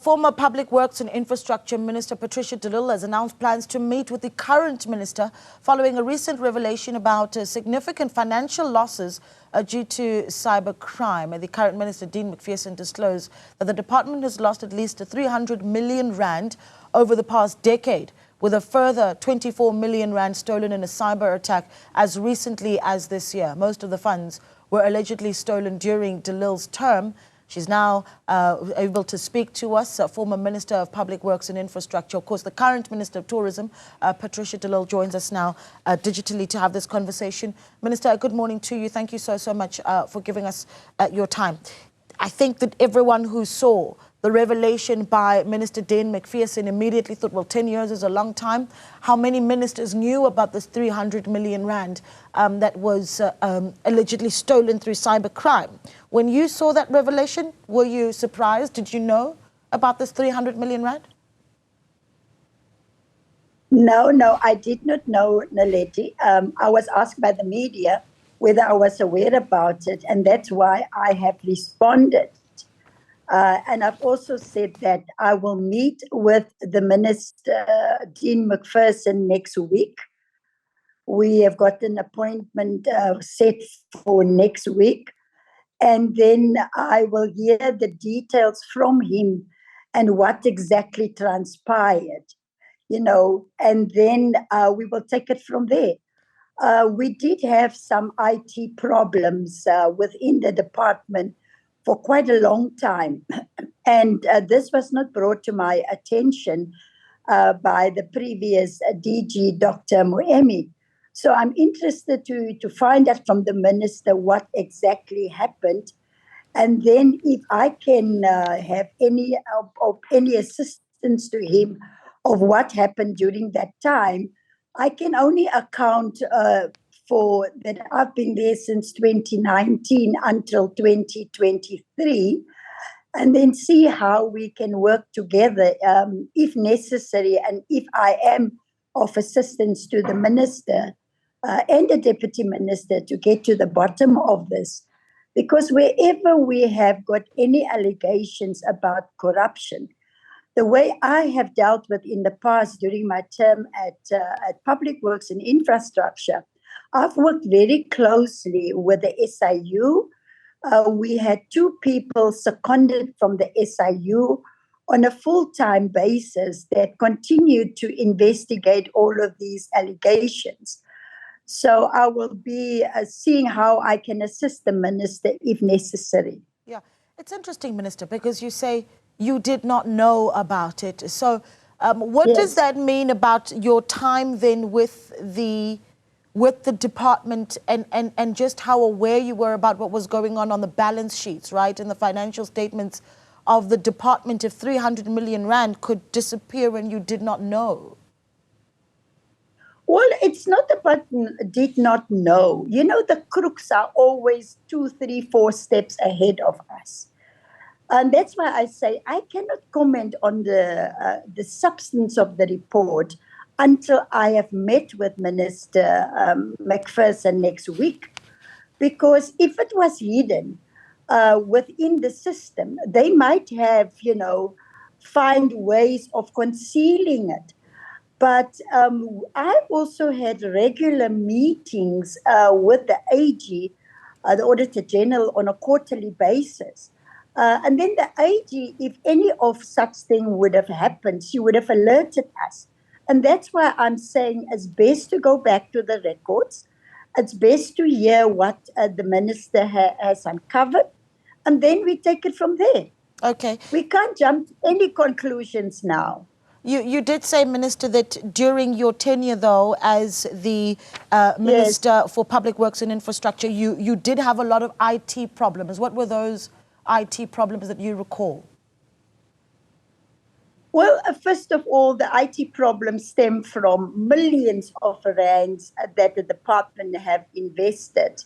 Former Public Works and Infrastructure Minister Patricia de Lille has announced plans to meet with the current minister following a recent revelation about significant financial losses due to cyber crime. The current minister, Dean McPherson, disclosed that the department has lost at least 300 million rand over the past decade, with a further 24 million rand stolen in a cyber attack as recently as this year. Most of the funds were allegedly stolen during de Lille's term. She's now able to speak to us, former Minister of Public Works and Infrastructure. Of course, the current Minister of Tourism, Patricia de Lille, joins us now digitally to have this conversation. Minister, good morning to you. Thank you so much for giving us your time. I think that everyone who saw the revelation by Minister Dean McPherson immediately thought, well, 10 years is a long time. How many ministers knew about this 300 million rand that was allegedly stolen through cyber crime? When you saw that revelation, were you surprised? Did you know about this 300 million rand? No, I did not know, Naledi. I was asked by the media whether I was aware about it, and that's why I have responded. And I've also said that I will meet with the Minister, Dean McPherson, next week. We have got an appointment set for next week. And then I will hear the details from him and what exactly transpired, and then we will take it from there. We did have some IT problems within the department for quite a long time. And this was not brought to my attention by the previous DG, Dr. Moemi. So I'm interested to find out from the minister what exactly happened. And then if I can have any assistance to him of what happened during that time, I can only account for that I've been there since 2019 until 2023, and then see how we can work together if necessary, and if I am of assistance to the minister and the deputy minister to get to the bottom of this. Because wherever we have got any allegations about corruption, the way I have dealt with in the past during my term at Public Works and Infrastructure, I've worked very closely with the SIU. We had 2 people seconded from the SIU on a full-time basis that continued to investigate all of these allegations. So I will be seeing how I can assist the minister if necessary. Yeah, it's interesting, Minister, because you say you did not know about it. So what does that mean about your time then with the department and just how aware you were about what was going on the balance sheets, right, and the financial statements of the department if 300 million rand could disappear and you did not know? Well, it's not about did not know. The crooks are always 2, 3, 4 steps ahead of us. And that's why I say I cannot comment on the substance of the report until I have met with Minister McPherson next week. Because if it was hidden within the system, they might have, find ways of concealing it. But I've also had regular meetings with the AG, the Auditor General, on a quarterly basis. And then the AG, if any of such thing would have happened, she would have alerted us. And that's why I'm saying it's best to go back to the records. It's best to hear what the minister has uncovered. And then we take it from there. Okay. We can't jump to any conclusions now. You did say, Minister, that during your tenure, though, as the Minister for Public Works and Infrastructure, you did have a lot of IT problems. What were those IT problems that you recall? Well, first of all, the IT problems stem from millions of rands that the department have invested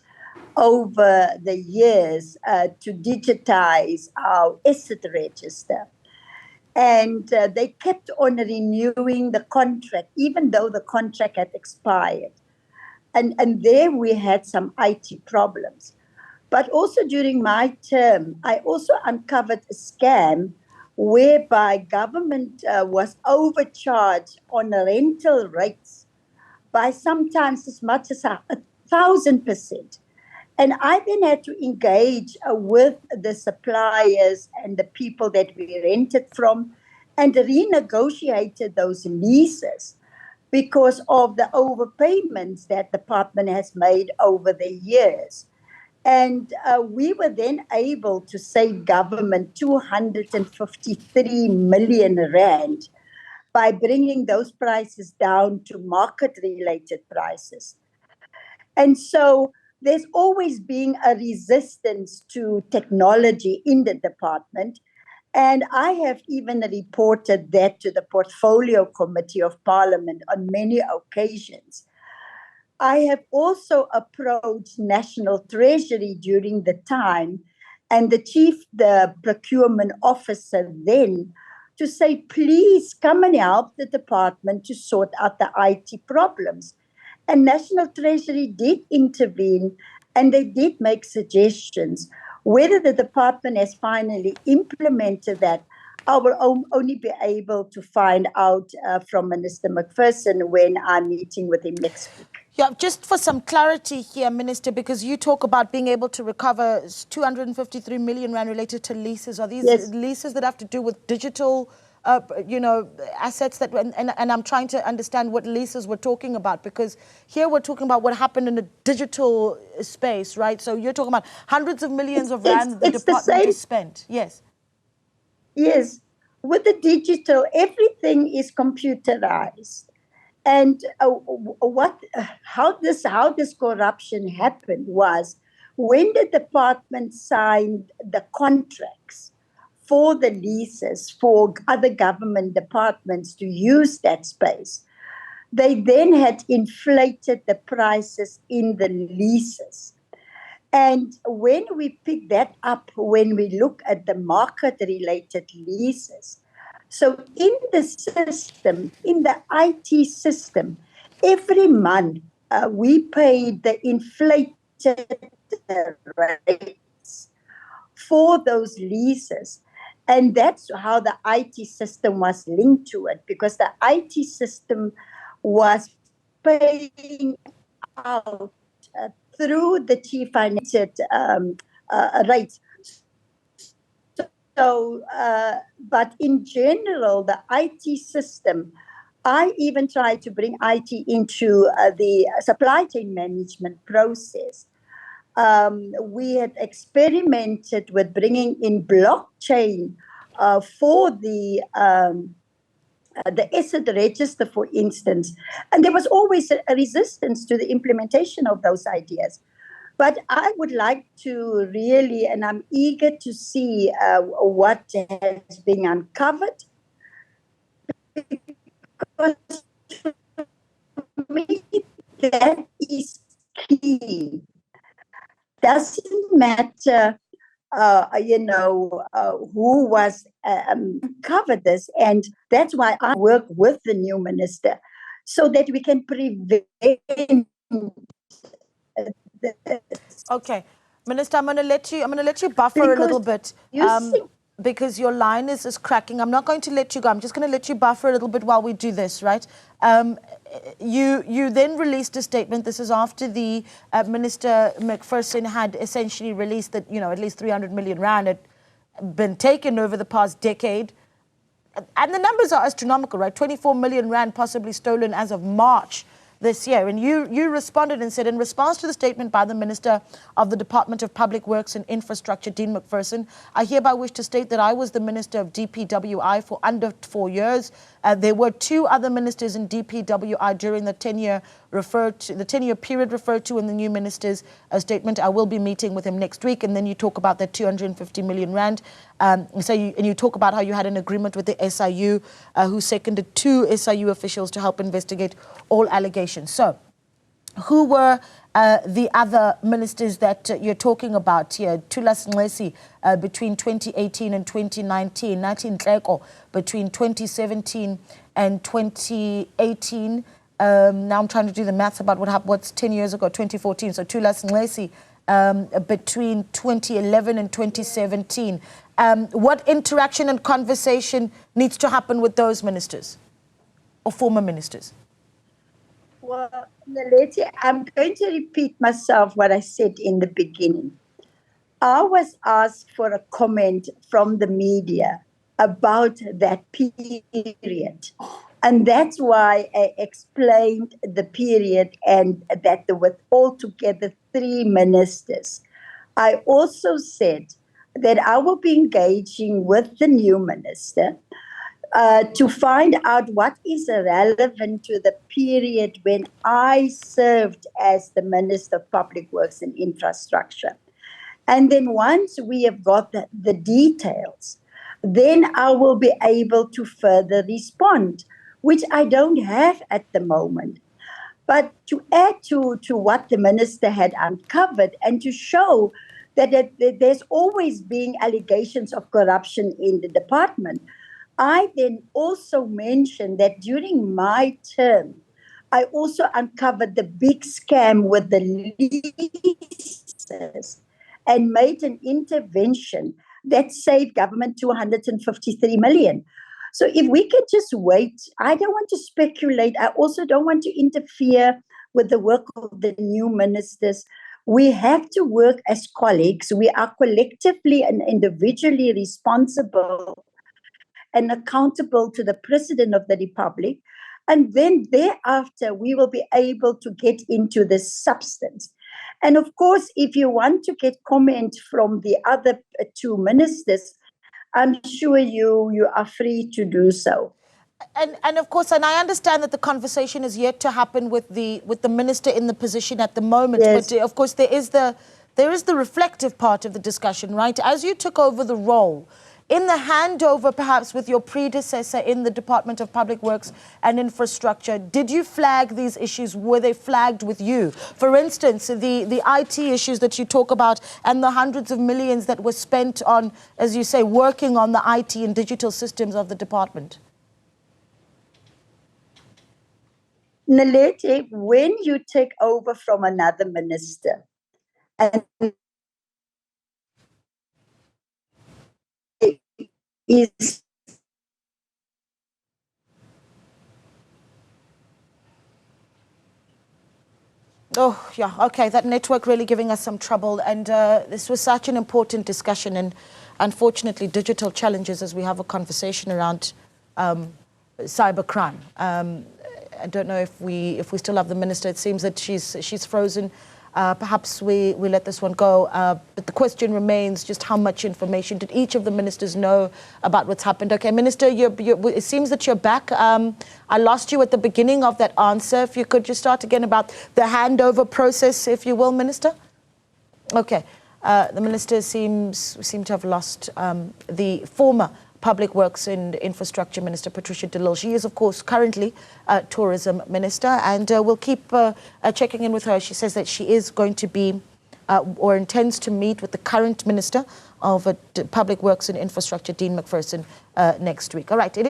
over the years to digitize our asset register. And they kept on renewing the contract, even though the contract had expired. And there we had some IT problems. But also during my term, I also uncovered a scam whereby government was overcharged on rental rates by sometimes as much as 1,000%. And I then had to engage with the suppliers and the people that we rented from and renegotiated those leases because of the overpayments that the department has made over the years. And we were then able to save government 253 million rand by bringing those prices down to market-related prices. And so there's always been a resistance to technology in the department. And I have even reported that to the Portfolio Committee of Parliament on many occasions. I have also approached National Treasury during the time and the procurement officer then to say, please come and help the department to sort out the IT problems. And National Treasury did intervene and they did make suggestions. Whether the department has finally implemented that, I will only be able to find out from Minister McPherson when I'm meeting with him next week. Yeah, just for some clarity here, Minister, because you talk about being able to recover 253 million rand related to leases. Are these leases that have to do with digital, assets that, and I'm trying to understand what leases we're talking about, because here we're talking about what happened in the digital space, right? So you're talking about hundreds of millions of rand the department has spent. Yes. Yes. With the digital, everything is computerized. And how this corruption happened was when the department signed the contracts for the leases for other government departments to use that space, they then had inflated the prices in the leases. And when we pick that up, when we look at the market-related leases, so in the system, in the IT system, every month we pay the inflated rates for those leases. And that's how the IT system was linked to it, because the IT system was paying out through the chief financial rates. So, but in general, the IT system, I even tried to bring IT into the supply chain management process. We had experimented with bringing in blockchain for the asset register, for instance. And there was always a resistance to the implementation of those ideas. But I would like to really, and I'm eager to see what has been uncovered. Because for me, that is key. Doesn't matter, who was covered this. And that's why I work with the new minister, so that we can prevent. Okay, Minister, I'm going to let you buffer a little bit because your line is cracking. I'm not going to let you go. I'm just going to let you buffer a little bit while we do this, right? You then released a statement. This is after the Minister McPherson had essentially released that, at least 300 million rand had been taken over the past decade. And the numbers are astronomical, right? 24 million rand possibly stolen as of March this year. And you responded and said, in response to the statement by the Minister of the Department of Public Works and Infrastructure, Dean McPherson, I hereby wish to state that I was the Minister of DPWI for under 4 years. There were 2 other ministers in DPWI during the 10-year period referred to in the new minister's statement. I will be meeting with him next week. And then you talk about that 250 million rand. You talk about how you had an agreement with the SIU, who seconded 2 SIU officials to help investigate all allegations. So, who were the other ministers that you're talking about here? Thulas Nxesi between 2018 and 2019, Nathi Nhleko between 2017 and 2018. Now I'm trying to do the maths about what's 10 years ago, 2014. So Thulas Nxesi between 2011 and 2017. What interaction and conversation needs to happen with those ministers or former ministers? Well, Naledi, I'm going to repeat myself what I said in the beginning. I was asked for a comment from the media about that period. And that's why I explained the period and that there were altogether 3 ministers. I also said that I will be engaging with the new minister to find out what is relevant to the period when I served as the Minister of Public Works and Infrastructure. And then once we have got the details, then I will be able to further respond, which I don't have at the moment. But to add to what the minister had uncovered and to show that there's always been allegations of corruption in the department, I then also mentioned that during my term, I also uncovered the big scam with the leases and made an intervention that saved government 253 million. So if we could just wait, I don't want to speculate. I also don't want to interfere with the work of the new ministers. We have to work as colleagues. We are collectively and individually responsible and accountable to the President of the Republic. And then thereafter, we will be able to get into the substance. And of course, if you want to get comment from the other 2 ministers, I'm sure you are free to do so. And of course, and I understand that the conversation is yet to happen with the minister in the position at the moment. Yes. But of course, there is the reflective part of the discussion, right? As you took over the role, in the handover perhaps with your predecessor in the Department of Public Works and Infrastructure, did you flag these issues? Were they flagged with you? For instance, the IT issues that you talk about and the hundreds of millions that were spent on, as you say, working on the IT and digital systems of the department. Naledi, when you take over from another minister and is Oh, yeah, okay, that network really giving us some trouble. And this was such an important discussion. And unfortunately, digital challenges as we have a conversation around cybercrime. I don't know if we still have the minister. It seems that she's frozen. Perhaps we let this one go. But the question remains just how much information did each of the ministers know about what's happened? Okay, Minister, it seems that you're back. I lost you at the beginning of that answer. If you could just start again about the handover process, if you will, Minister. Okay, the minister seems to have lost the former Public Works and Infrastructure Minister, Patricia de Lille. She is, of course, currently Tourism Minister, and we'll keep checking in with her. She says that she is going to be or intends to meet with the current Minister of Public Works and Infrastructure, Dean McPherson, next week. All right.